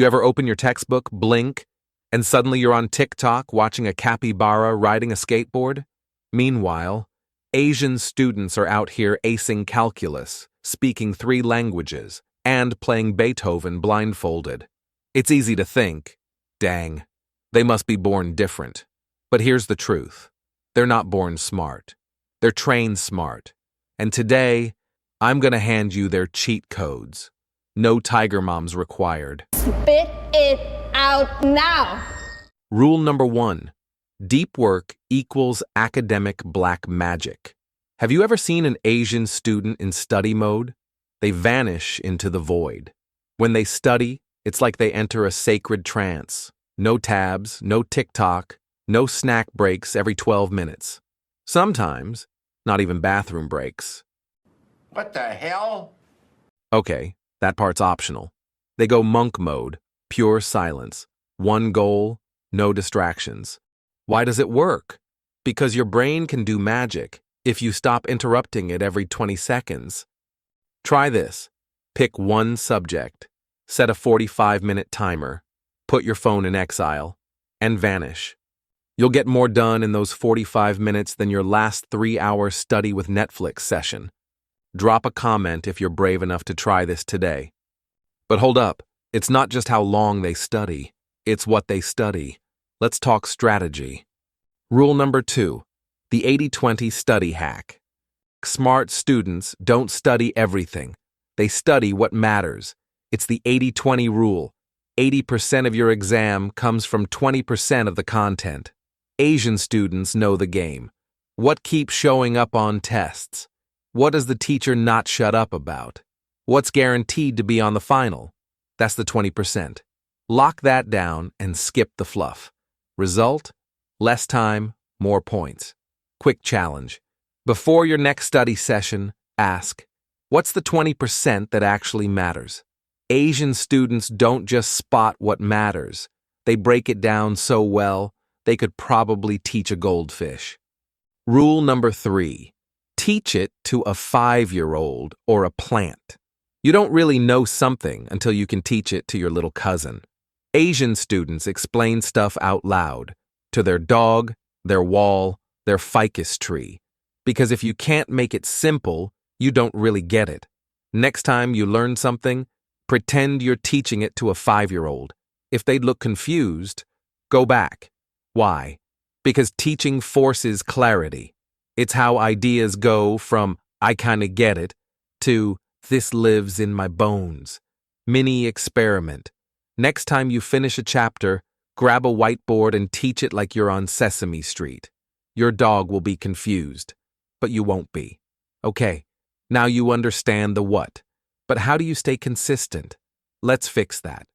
You ever open your textbook, blink, and suddenly you're on TikTok watching a capybara riding a skateboard? Meanwhile, Asian students are out here acing calculus, speaking 3 languages, and playing Beethoven blindfolded. It's easy to think, dang, they must be born different. But here's the truth. They're not born smart. They're trained smart. And today, I'm going to hand you their cheat codes. No tiger moms required. Spit it out now. Rule number 1. Deep work equals academic black magic. Have you ever seen an Asian student in study mode? They vanish into the void. When they study, it's like they enter a sacred trance. No tabs, no TikTok, no snack breaks every 12 minutes. Sometimes, not even bathroom breaks. What the hell? Okay, that part's optional. They go monk mode, pure silence. One goal, no distractions. Why does it work? Because your brain can do magic if you stop interrupting it every 20 seconds. Try this. Pick one subject, set a 45-minute timer, put your phone in exile, and vanish. You'll get more done in those 45 minutes than your last 3-hour study with Netflix session. Drop a comment if you're brave enough to try this today. But hold up, it's not just how long they study, it's what they study. Let's talk strategy. Rule number 2, the 80-20 study hack. Smart students don't study everything. They study what matters. It's the 80-20 rule. 80% of your exam comes from 20% of the content. Asian students know the game. What keeps showing up on tests? What does the teacher not shut up about? What's guaranteed to be on the final? That's the 20%. Lock that down and skip the fluff. Result? Less time, more points. Quick challenge. Before your next study session, ask, what's the 20% that actually matters? Asian students don't just spot what matters. They break it down so well, they could probably teach a goldfish. Rule number 3. Teach it to a 5-year-old or a plant. You don't really know something until you can teach it to your little cousin. Asian students explain stuff out loud, to their dog, their wall, their ficus tree. Because if you can't make it simple, you don't really get it. Next time you learn something, pretend you're teaching it to a 5-year-old. If they'd look confused, go back. Why? Because teaching forces clarity. It's how ideas go from, I kinda get it, to, this lives in my bones. Mini experiment. Next time you finish a chapter, grab a whiteboard and teach it like you're on Sesame Street. Your dog will be confused, but you won't be. Okay, now you understand the what. But how do you stay consistent? Let's fix that.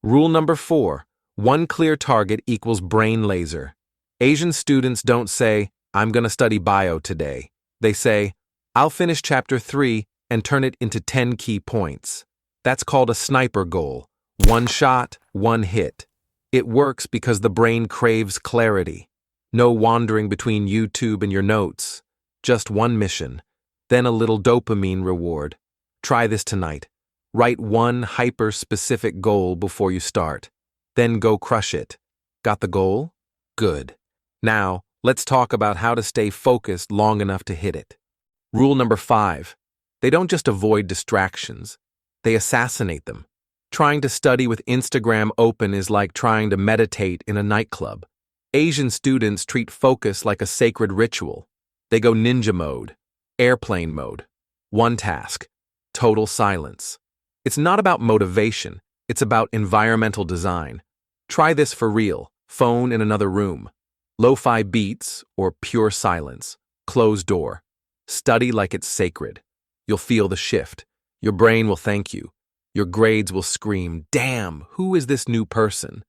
Rule number 4. One clear target equals brain laser. Asian students don't say, I'm gonna study bio today. They say, I'll finish chapter 3 and turn it into 10 key points. That's called a sniper goal. One shot, one hit. It works because the brain craves clarity. No wandering between YouTube and your notes. Just one mission. Then a little dopamine reward. Try this tonight. Write one hyper-specific goal before you start. Then go crush it. Got the goal? Good. Now, let's talk about how to stay focused long enough to hit it. Rule number 5. They don't just avoid distractions. They assassinate them. Trying to study with Instagram open is like trying to meditate in a nightclub. Asian students treat focus like a sacred ritual. They go ninja mode, airplane mode, one task, total silence. It's not about motivation, it's about environmental design. Try this for real, phone in another room. Lo-fi beats or pure silence, closed door. Study like it's sacred. You'll feel the shift. Your brain will thank you. Your grades will scream, damn, who is this new person?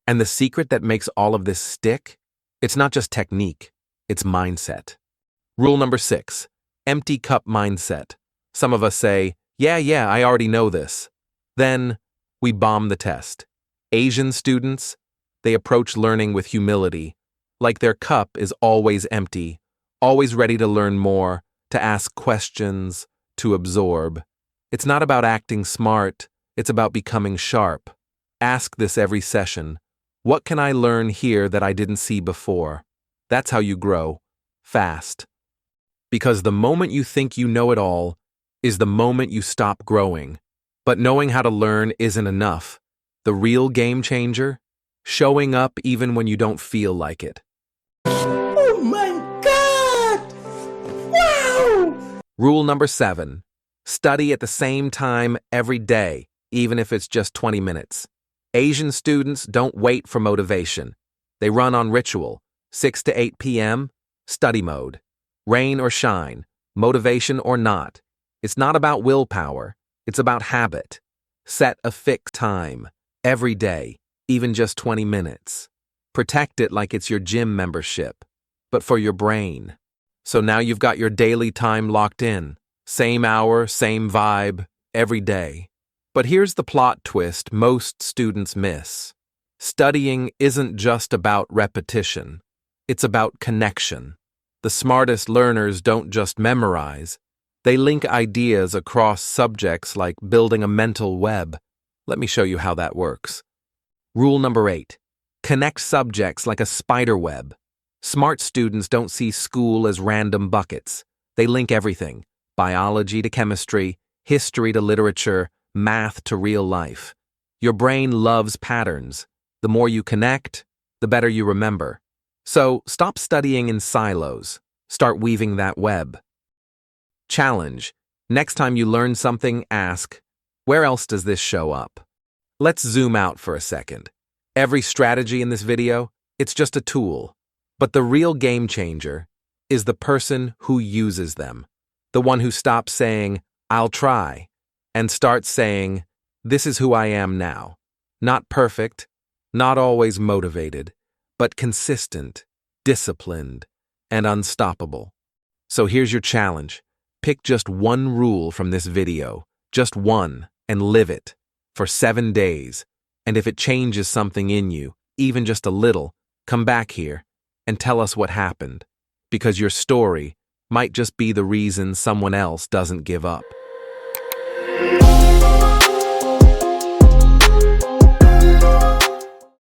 And the secret that makes all of this stick? It's not just technique, it's mindset. Rule number 6, empty cup mindset. Some of us say, yeah, I already know this. Then we bomb the test. Asian students, they approach learning with humility, like their cup is always empty, always ready to learn more, to ask questions, to absorb. It's not about acting smart, it's about becoming sharp. Ask this every session. What can I learn here that I didn't see before? That's how you grow. Fast. Because the moment you think you know it all is the moment you stop growing. But knowing how to learn isn't enough. The real game changer? Showing up even when you don't feel like it. Oh my God! Wow! Rule number 7. Study at the same time every day, even if it's just 20 minutes. Asian students don't wait for motivation. They run on ritual. 6 to 8 p.m., study mode. Rain or shine, motivation or not. It's not about willpower. It's about habit. Set a fixed time, every day, even just 20 minutes. Protect it like it's your gym membership, but for your brain. So now you've got your daily time locked in. Same hour, same vibe, every day. But here's the plot twist most students miss. Studying isn't just about repetition. It's about connection. The smartest learners don't just memorize. They link ideas across subjects like building a mental web. Let me show you how that works. Rule number 8. Connect subjects like a spider web. Smart students don't see school as random buckets. They link everything. Biology to chemistry, history to literature, math to real life. Your brain loves patterns. The more you connect, the better you remember. So stop studying in silos. Start weaving that web. Challenge. Next time you learn something, ask, where else does this show up? Let's zoom out for a second. Every strategy in this video, it's just a tool. But the real game changer is the person who uses them. The one who stops saying, I'll try, and starts saying, this is who I am now. Not perfect, not always motivated, but consistent, disciplined, and unstoppable. So here's your challenge. Pick just one rule from this video, just one, and live it for 7 days. And if it changes something in you, even just a little, come back here and tell us what happened. Because your story might just be the reason someone else doesn't give up.